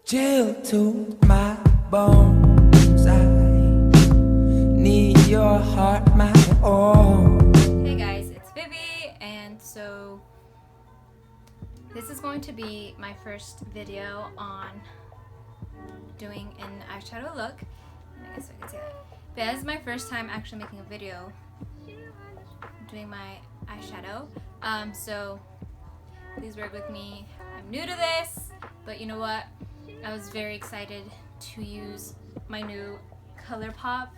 Chill to my bones. I need your heart, my own. Hey guys, it's Vivi, and so this is going to be my first video on doing an eyeshadow look. I guess I could say that. But this is my first time actually making a video doing my eyeshadow. So please bear with me. I'm new to this, but you know what? I was very excited to use my new Colourpop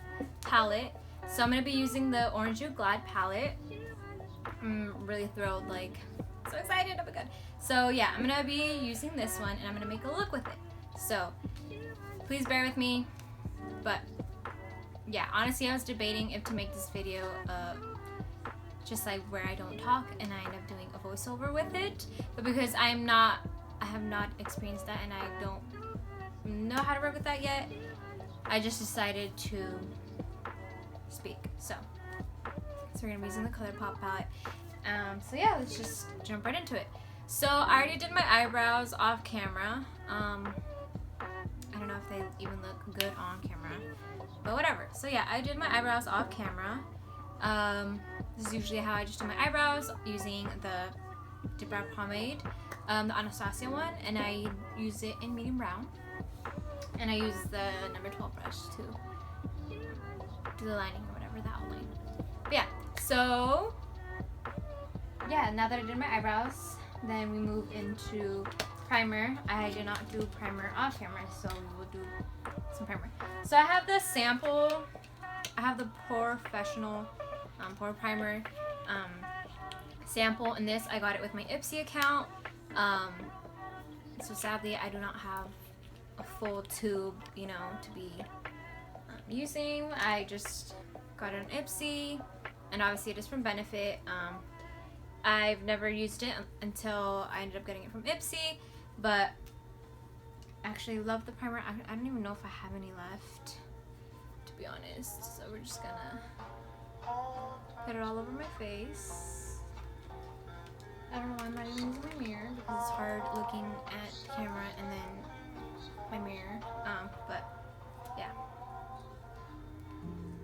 palette. So I'm going to be using the Orange You Glad palette. I'm really thrilled, like, so excited, oh my god. So yeah, I'm going to be using this one and I'm going to make a look with it. So please bear with me. But yeah, honestly I was debating if to make this video just like where I don't talk and I end up doing a voiceover with it. But because I have not experienced that and I don't know how to work with that yet, I just decided to speak. So we're gonna be using the Colourpop palette. So yeah, let's just jump right into it. So I already did my eyebrows off camera. I don't know if they even look good on camera, but whatever. So yeah, I did my eyebrows off camera. This is usually how I just do my eyebrows, using the dip brow pomade, the Anastasia one, and I use it in medium brown. And I use the number 12 brush to do the lining or whatever, the outline. But yeah, so yeah, now that I did my eyebrows, then we move into primer. I did not do primer off camera, so we will do some primer. So I have the sample, I have the Professional Pore Primer sample, and this I got it with my Ipsy account. So sadly I do not have a full tube, you know, to be using. I just got it on Ipsy, and obviously it is from Benefit. I've never used it until I ended up getting it from Ipsy, but I actually love the primer. I don't even know if I have any left, to be honest. So we're just gonna put it all over my face. I don't know why I'm not even using my mirror, because it's hard looking at camera and then my mirror. But yeah.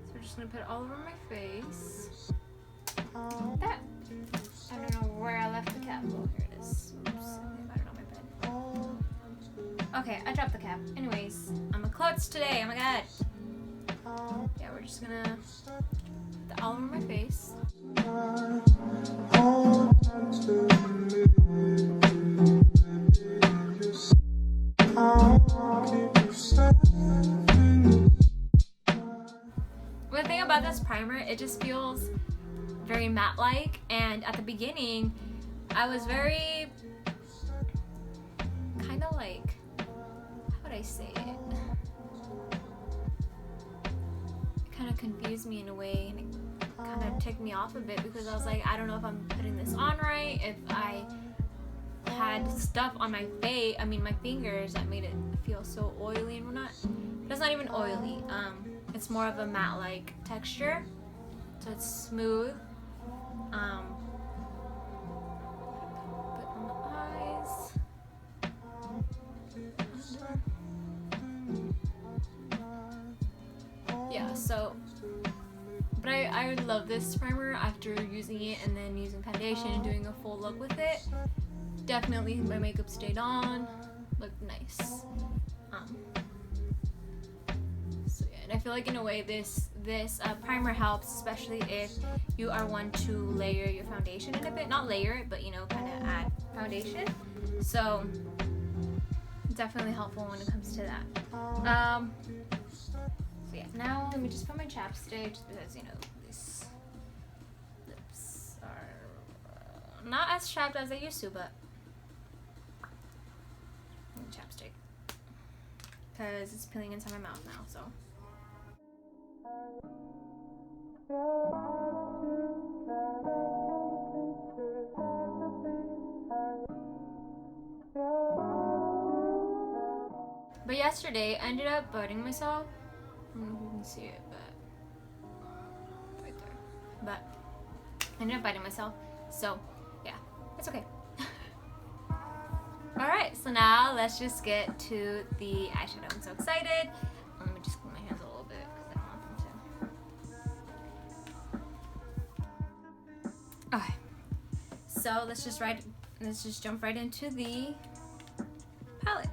So we're just gonna put it all over my face. Like that. I don't know where I left the cap. Oh, here it is. Oops. I don't know my pen. Okay, I dropped the cap. Anyways, I'm a klutz today. Oh my god. Yeah, we're just gonna put it all over my face. One thing about this primer, it just feels very matte-like, and at the beginning I was very kind of like, how would I say it? It kind of confused me in a way, and it kind of ticked me off a bit, because I was like, I don't know if I'm putting this on right, if I had stuff on my face, I mean my fingers, that made it feel so oily and whatnot. But it's not even oily. It's more of a matte-like texture, so it's smooth. Put on the eyes. Yeah, so, but I love this primer after using it and then using foundation and doing a full look with it. Definitely my makeup stayed on, looked nice. So yeah, and I feel like in a way this primer helps, especially if you are one to layer your foundation in a bit. Not layer it, but you know, kind of add foundation. So definitely helpful when it comes to that. So yeah, now let me just put my chapstick, just because, you know, these lips are not as chapped as they used to, but chapstick, because it's peeling into my mouth now, so. But yesterday I ended up biting myself. I don't know if you can see it, but right there. But I ended up biting myself, so yeah, it's okay. Alright, So now let's just get to the eyeshadow. I'm so excited. Let me just clean my hands a little bit because I don't want them to. Okay. So let's just jump right into the palette.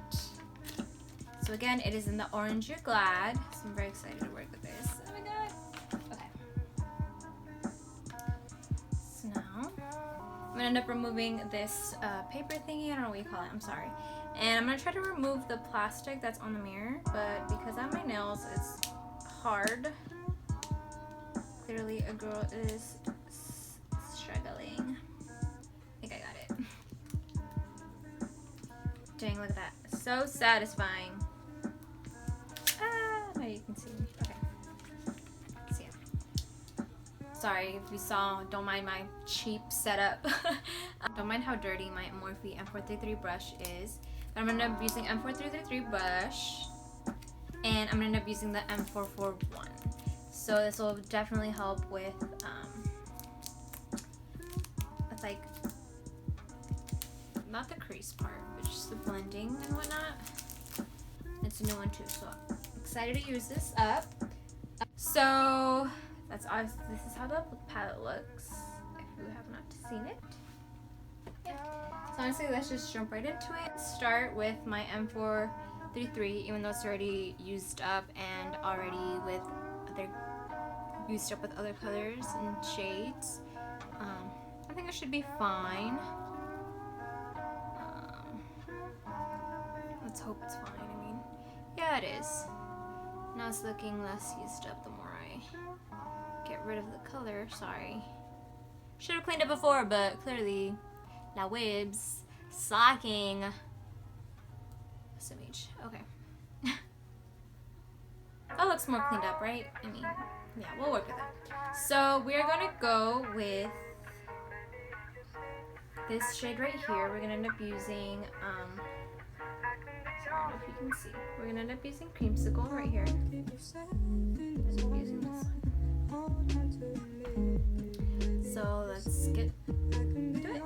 So again, it is in the Orange You Glad. So I'm very excited to work with this. Oh my god. Okay. So now I'm gonna end up removing this paper thingy. I don't know what you call it. I'm sorry. And I'm gonna try to remove the plastic that's on the mirror, but because I have my nails, it's hard. Clearly, a girl is struggling. I think I got it. Dang, look at that. So satisfying. Now you can see me. Okay. So yeah. Sorry if you saw, don't mind my cheap setup. Don't mind how dirty my Morphe M433 brush is. But I'm gonna end up using M433 brush, and I'm gonna end up using the M441. So this will definitely help with like, not the crease part, but just the blending and whatnot. It's a new one too, so I'm excited to use this up. So that's all. This is how the palette looks, if you have not seen it. Yeah. So honestly, let's just jump right into it. Start with my M433, even though it's already used up and already with used up with other colors and shades. I think it should be fine. Let's hope it's fine. I mean, yeah, it is. Now it's looking less used up the more I get rid of the color. Sorry. Should have cleaned it before, but clearly, la wibs slacking. Image. Okay. That looks more cleaned up, right? I mean, yeah, we'll work with that. So we're gonna go with this shade right here. We're gonna end up using I don't know if you can see. We're gonna end up using Creamsicle right here. Using this one. So let's get to it.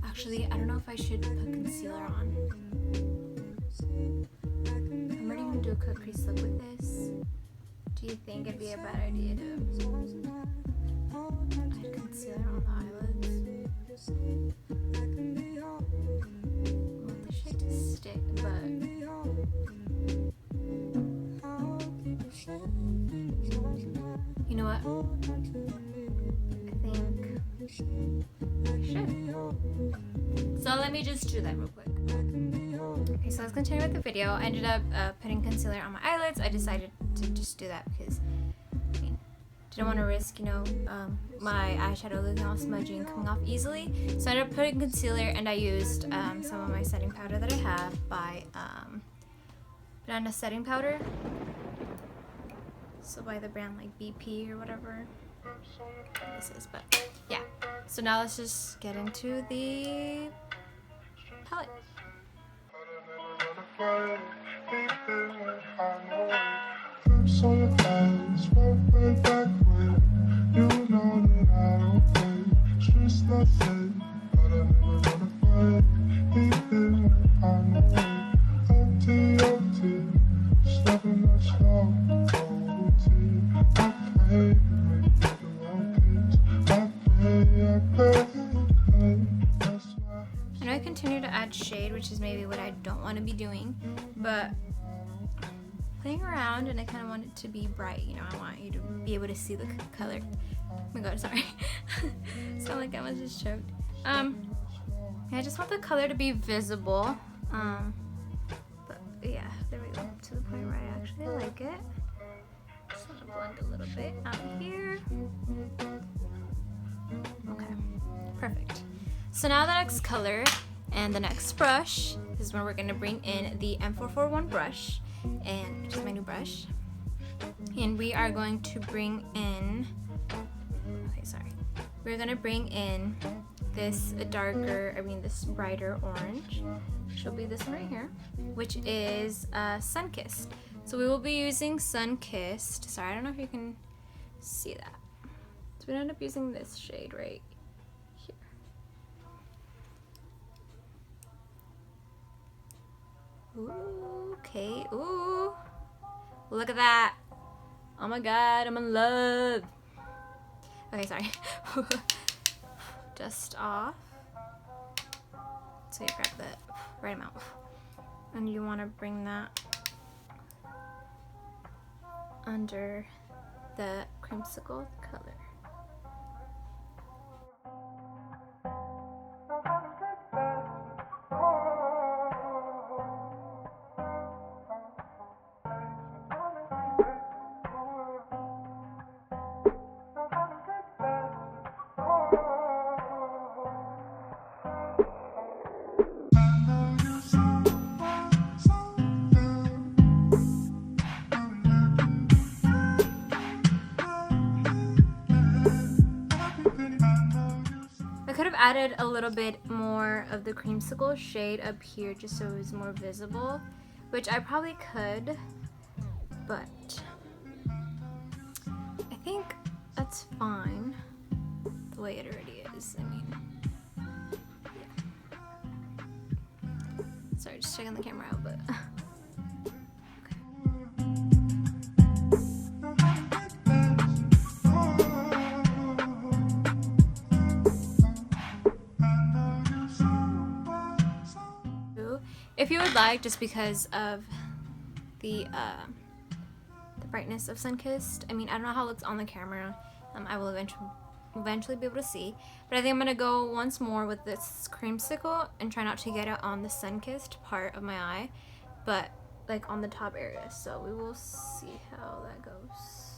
Actually, I don't know if I should put concealer on. I'm already gonna do a cut crease look with this. Do you think it'd be a bad idea to add concealer on the eyelids? I want the shade to stick, but you know what? I think I should. So let me just do that real quick. Okay, so let's continue with the video. I ended up putting concealer on my eyelids. I decided to just do that because I mean, didn't want to risk, you know, my eyeshadow looking all smudgy and coming off easily. So I ended up putting concealer, and I used some of my setting powder that I have by Banana setting powder. So by the brand like BP or whatever this is, but yeah. So now let's just get into the palette. I know I continue to add shade, which is maybe what I don't want to be doing, but playing around, and I kind of want it to be bright, you know, I want you to be able to see the color. Oh my god, sorry. Sound like I was just choked. Yeah, I just want the color to be visible. But yeah, there we go, to the point where I actually like it. Just want to blend a little bit out here. Okay, perfect. So now the next color and the next brush is where we're going to bring in the M441 brush, and which is my new brush. And we are going to bring in, we're going to bring in this this brighter orange, which will be this one right here, which is Sunkissed. So we will be using Sun Kissed. Sorry, I don't know if you can see that. So we end up using this shade right here. Ooh, okay, ooh. Look at that. Oh my god, I'm in love. Okay, sorry. Dust off. So you grab the right amount. And you want to bring that under the creamsicle color. I could have added a little bit more of the creamsicle shade up here just so it was more visible, which I probably could, but I think that's fine the way it already is. I mean, yeah. Sorry, just checking the camera out, but if you would like, just because of the brightness of Sunkissed, I mean, I don't know how it looks on the camera. I will eventually be able to see, but I think I'm gonna go once more with this creamsicle and try not to get it on the Sunkissed part of my eye, but like on the top area. So we will see how that goes.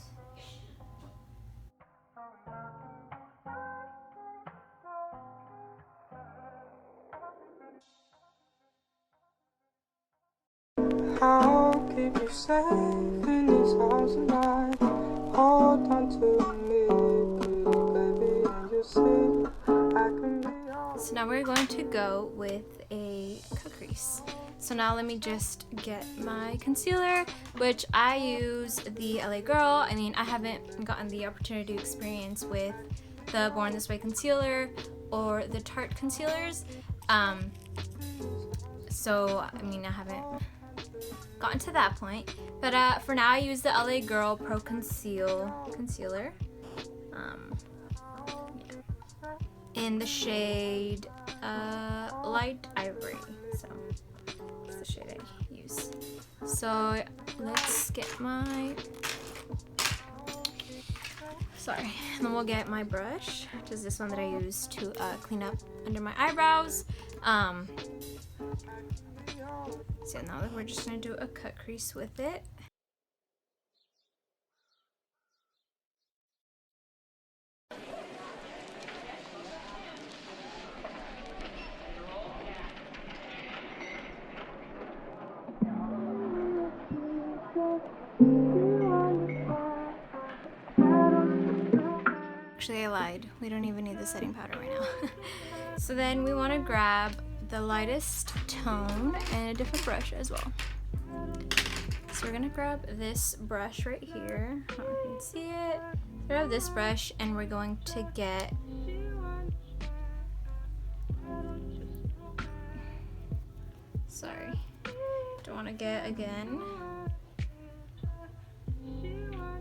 I'll keep you safe in these arms tonight. Hold on to me, baby, and you see I can be all. So now we're going to go with a cut crease. So now let me just get my concealer, which I use the LA Girl. I mean, I haven't gotten the opportunity to experience with the Born This Way concealer or the Tarte concealers. So, I mean, I haven't gotten to that point, but for now I use the LA Girl Pro Conceal concealer, in the shade Light Ivory. So that's the shade I use. So let's get my, sorry, and then we'll get my brush, which is this one that I use to clean up under my eyebrows. So now we're just going to do a cut crease with it. Actually, I lied. We don't even need the setting powder right now. So then we want to grab the lightest tone and a different brush as well. So we're gonna grab this brush right here. I don't know if you can see it. Grab this brush and we're going to get don't want to get again.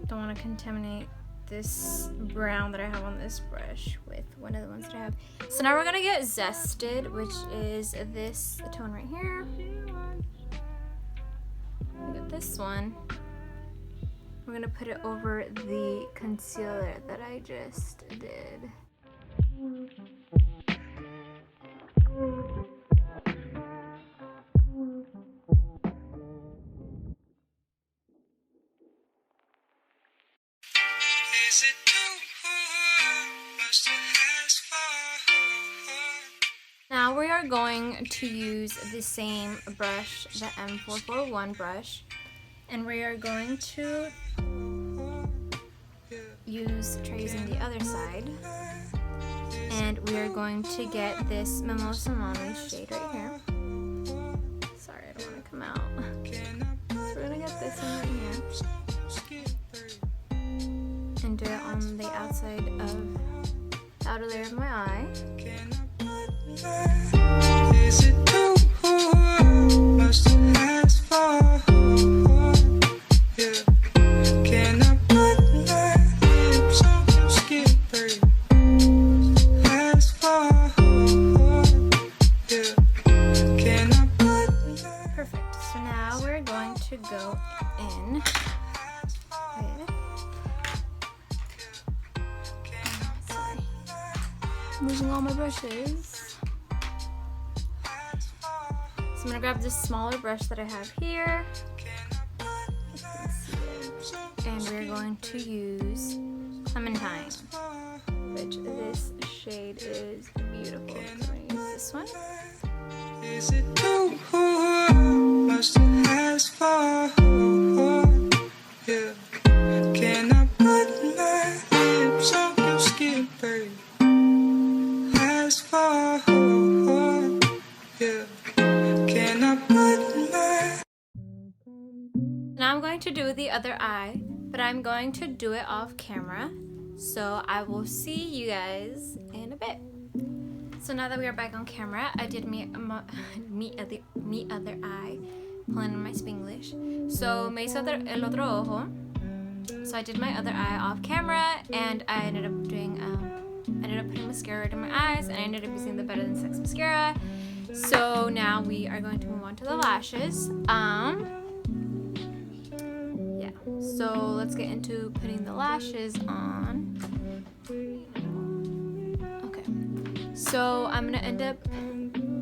Don't want to contaminate this brown that I have on this brush with one of the ones that I have. So now we're gonna get Zested, which is this tone right here. We got this one. We're gonna put it over the concealer that I just did. Now we are going to use the same brush, the M441 brush, and we are going to try using the other side, and we are going to get this Mimosa Mommy shade right here. Sorry, I don't want to come out. So we're gonna get this in outside of the outer layer of my eye. Is it too much to ask for? Yeah. Can I put my lips on your skin, baby? Ask for? Yeah. Can I put my... Perfect. So now we're going to go in with... Sorry. I'm losing all my brushes. So I'm gonna grab this smaller brush that I have here, and we're going to use Clementine, which this shade is beautiful. So I'm gonna use this one. Is it too much to ask for? Yeah. Can I put my lips on your skin, baby? Ask for? Yeah. Can I put my... Now I'm going to do the other eye, but I'm going to do it off camera. So I will see you guys in a bit. So now that we are back on camera, I did me other eye, pulling in my Spanglish. So me hizo el otro ojo. So I did my other eye off camera, and I ended up doing putting mascara in my eyes, and I ended up using the Better Than Sex mascara. So now we are going to move on to the lashes. Yeah. So let's get into putting the lashes on. So I'm gonna end up,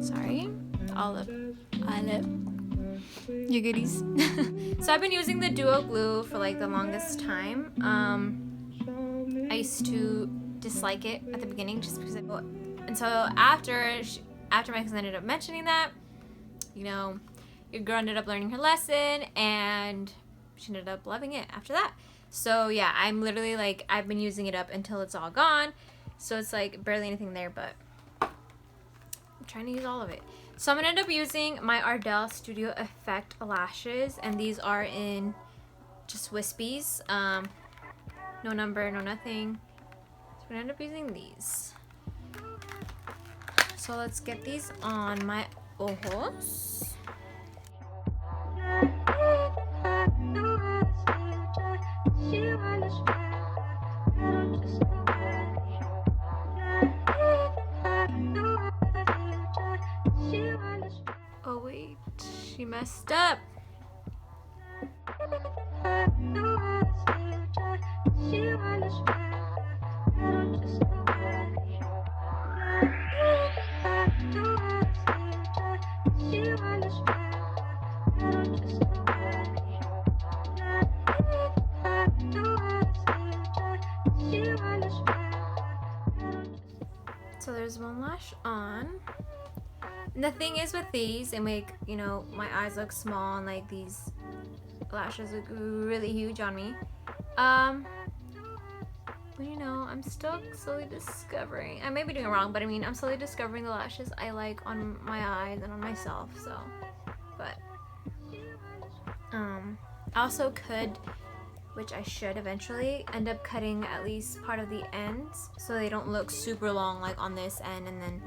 sorry, olive, you goodies. So I've been using the Duo Glue for like the longest time. I used to dislike it at the beginning just because and so after my cousin ended up mentioning that, you know, your girl ended up learning her lesson and she ended up loving it after that. So yeah, I'm literally like, I've been using it up until it's all gone. So it's like barely anything there, but I'm trying to use all of it. So I'm gonna end up using my Ardell Studio Effect lashes, and these are in just wispies. No number, no nothing. So I'm gonna end up using these. So let's get these on my ojos. Oh wait, she messed up. So there's one lash on. And the thing is with these, they make, you know, my eyes look small and like these lashes look really huge on me. But you know, I'm still slowly discovering, I may be doing it wrong, but I mean, I'm slowly discovering the lashes I like on my eyes and on myself, so. But, I also could, which I should eventually, end up cutting at least part of the ends so they don't look super long like on this end, and then,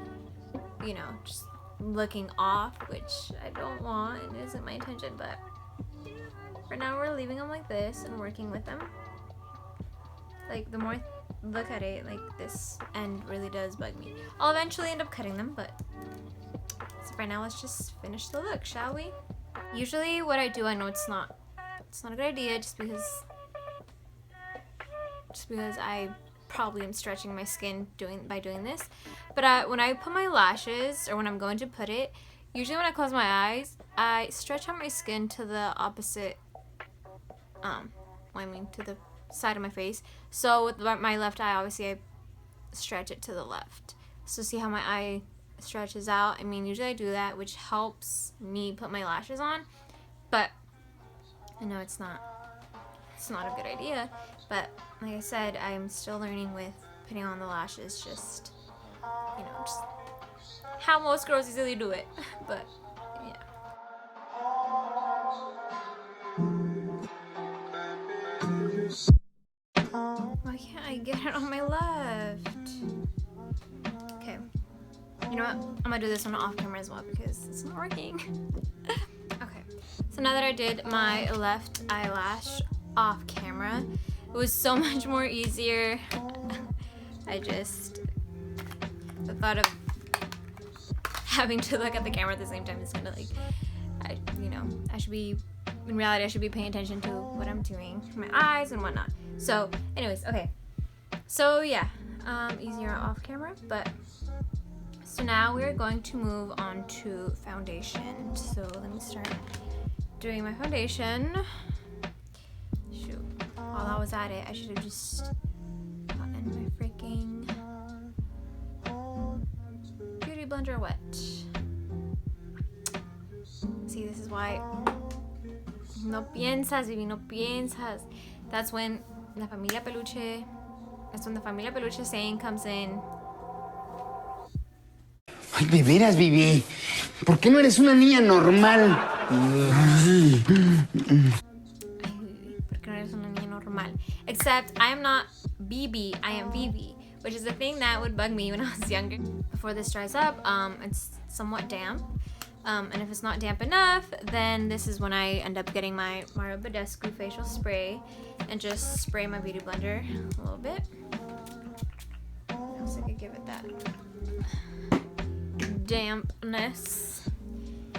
you know, just looking off, which I don't want, it isn't my intention, but for now we're leaving them like this and working with them. Like, the more I look at it, like, this end really does bug me. I'll eventually end up cutting them, but so for now let's just finish the look, shall we? Usually what I do, I know it's not a good idea just because I probably am stretching my skin by doing this, but when I put my lashes, or when I'm going to put it, usually when I close my eyes, I stretch out my skin to the opposite, to the side of my face. So with my left eye, obviously I stretch it to the left. So see how my eye stretches out? I mean, usually I do that, which helps me put my lashes on, but I know it's not a good idea. But like I said, I'm still learning with putting on the lashes, just, you know, just how most girls easily do it. But yeah. Why can't I get it it on my left. Okay. You know what? I'm gonna do this one off camera as well because it's not working. Okay. So now that I did my left eyelash off camera, it was so much more easier. The thought of having to look at the camera at the same time is kind of like, in reality, I should be paying attention to what I'm doing, my eyes and whatnot. So, anyways, okay. So yeah, easier off camera, but so now we're going to move on to foundation. So let me start doing my foundation. Shoot, while I was at it, I should have just gotten my freaking beauty blender wet. See, this is why no piensas, baby, no piensas. That's when the familia peluche saying comes in. Ay, de veras, Vivi. ¿Por qué no eres una niña normal? Ay, ¿por qué no eres una niña normal? Except I am not BB, I am Vivi, which is the thing that would bug me when I was younger. Before this dries up, it's somewhat damp. And if it's not damp enough, then this is when I end up getting my Mario Badescu facial spray and just spray my beauty blender a little bit. So I could give it that dampness.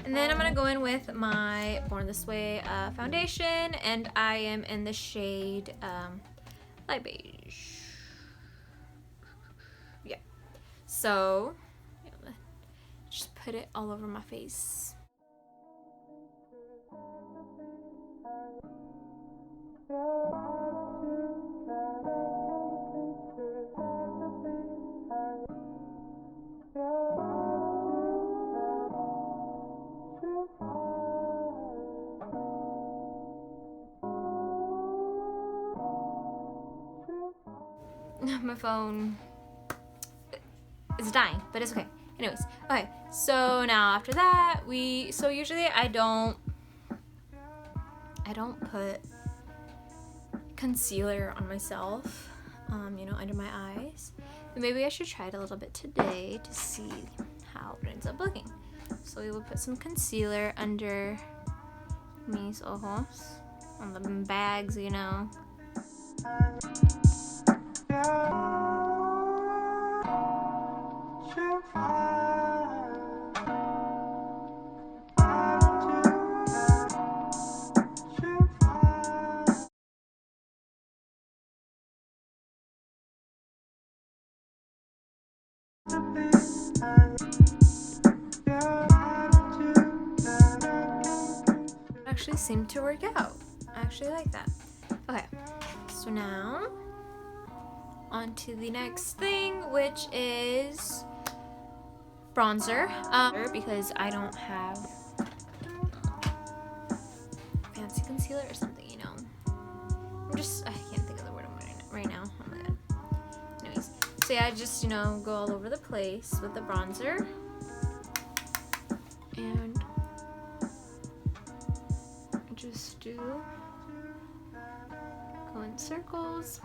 And then I'm gonna go in with my Born This Way foundation, and I am in the shade light beige. Yeah. So just put it all over my face. My phone is dying, but it's okay. Anyways, okay, so now after that, so usually I don't put concealer on myself, under my eyes. But maybe I should try it a little bit today to see how it ends up looking. So we will put some concealer under mis ojos, on the bags, Actually seemed to work out. I actually like that. Okay, so now on to the next thing, which is bronzer. Because I don't have fancy concealer or something, I can't think of the word right now. Oh my god. Anyways, so yeah, I just go all over the place with the bronzer. And just go in circles.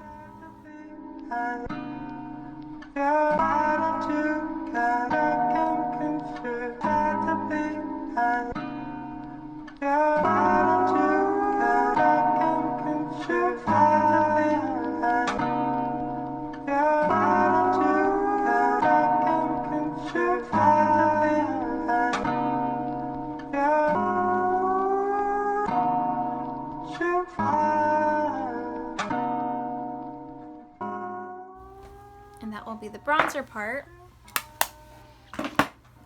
And that will be the bronzer part.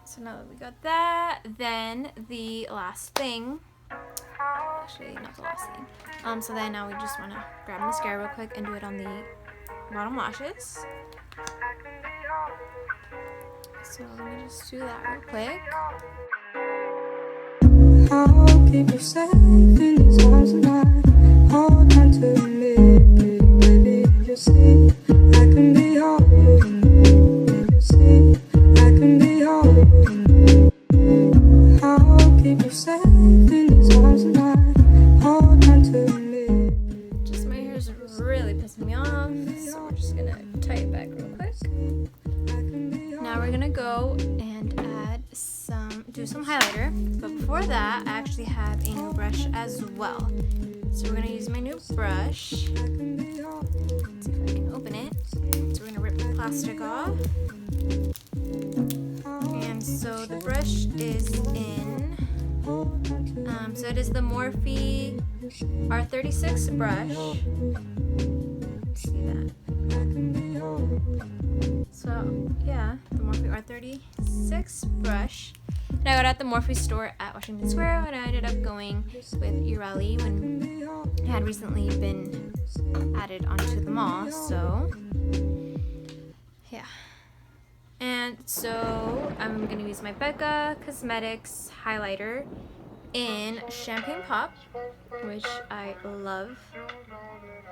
So now that we got that, then the last thing, actually not the last thing. So then now we just want to grab mascara real quick and do it on the bottom lashes. So let me just do that real quick. I'll keep you safe in these arms tonight. Hold on to me, baby. You see, I can be all you need. You see, I can be all you need. I'll keep you safe in these arms tonight. Hold on to me. Just my hair's really pissing me off, so we're just gonna brush as well. So we're gonna use my new brush. Let's see if I can open it. So we're gonna rip the plastic off. And so the brush is in, so it is the Morphe R36 brush. See that? So yeah, the Morphe R36 brush. And I got it at the Morphe store at Washington Square, and I ended up going with Urali when it had recently been added onto the mall. So yeah. And so I'm gonna use my Becca Cosmetics highlighter in Champagne Pop, which I love.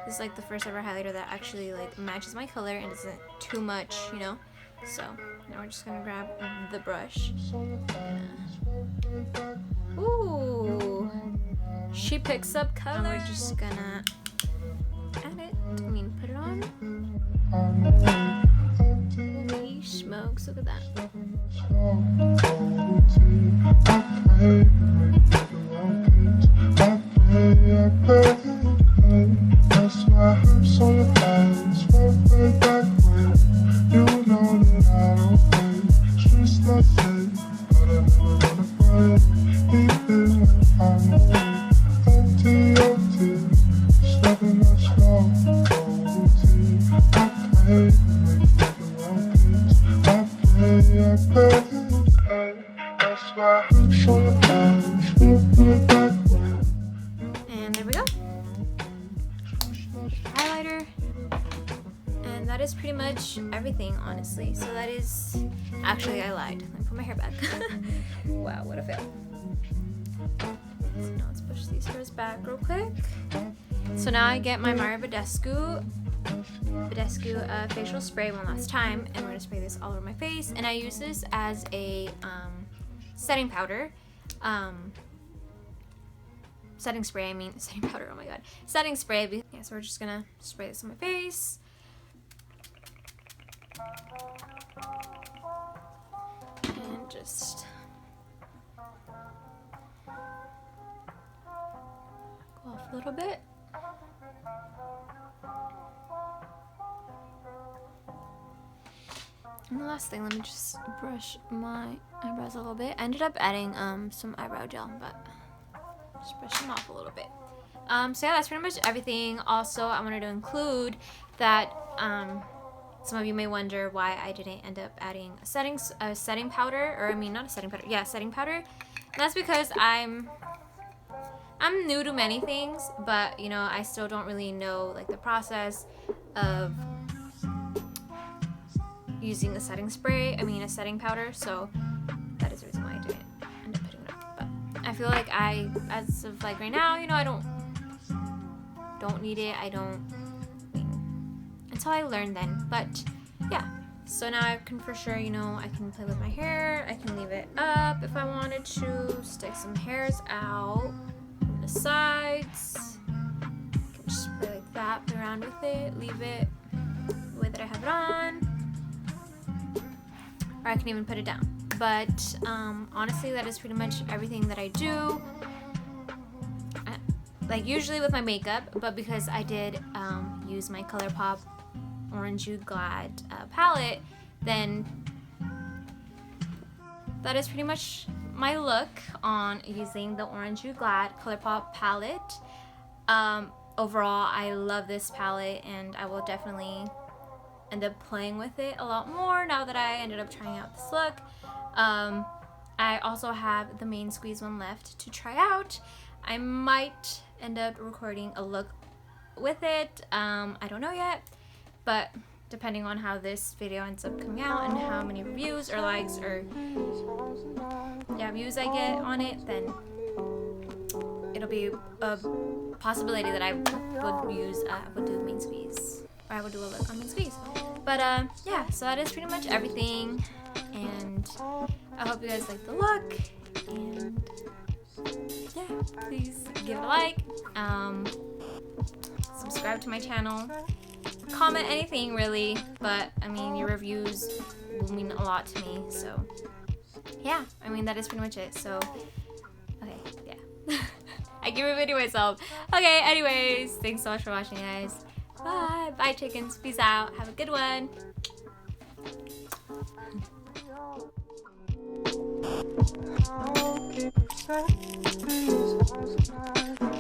This is like the first ever highlighter that actually like matches my color and isn't too much, you know. So now we're just gonna grab the brush. Ooh, she picks up color. We're just gonna add it. Put it on. Holy smokes! Look at that. And there we go. Highlighter. And that is pretty much everything, honestly. So that is, actually I lied. Let me put my hair back. Wow, what a fail. So now let's push these hairs back real quick. So now I get my Mario Badescu facial spray one last time, and we're gonna spray this all over my face. And I use this as a setting powder. Setting spray, setting powder, oh my god. Setting spray, yeah, so we're just gonna spray this on my face. And just go off a little bit. And the last thing, let me just brush my eyebrows a little bit. I ended up adding some eyebrow gel, but just brush them off a little bit. So yeah, that's pretty much everything. Also, I wanted to include that some of you may wonder why I didn't end up adding a setting powder, or not a setting powder, yeah, setting powder. And that's because I'm new to many things, but you know, I still don't really know like the process of using a setting spray, a setting powder, so that is the reason why I didn't end up putting it up. But I feel like as of like right now, you know, I don't need it. Until I learn then. But yeah, so now I can for sure, you know, I can play with my hair. I can leave it up if I wanted to, stick some hairs out on the sides. I can just spray like that, play around with it, leave it the way that I have it on. Or I can even put it down. But honestly, that is pretty much everything that I do. Like usually with my makeup, but because I did use my Colourpop Orange You Glad palette, then that is pretty much my look on using the Orange You Glad Colourpop palette. Overall, I love this palette, and I will definitely end up playing with it a lot more now that I ended up trying out this look. I also have the main squeeze one left to try out. I might end up recording a look with it. I don't know yet, but depending on how this video ends up coming out and how many reviews or likes or views I get on it, then it'll be a possibility that I would do main squeeze, or I would do a look on main squeeze. But yeah, so that is pretty much everything, and I hope you guys like the look, and yeah, please give it a like, subscribe to my channel, comment anything really, but your reviews will mean a lot to me, so yeah, that is pretty much it. So okay, yeah. I keep repeating myself. Okay, anyways, thanks so much for watching, guys. Bye. Bye, chickens. Peace out. Have a good one. I'll keep you safe in this house tonight.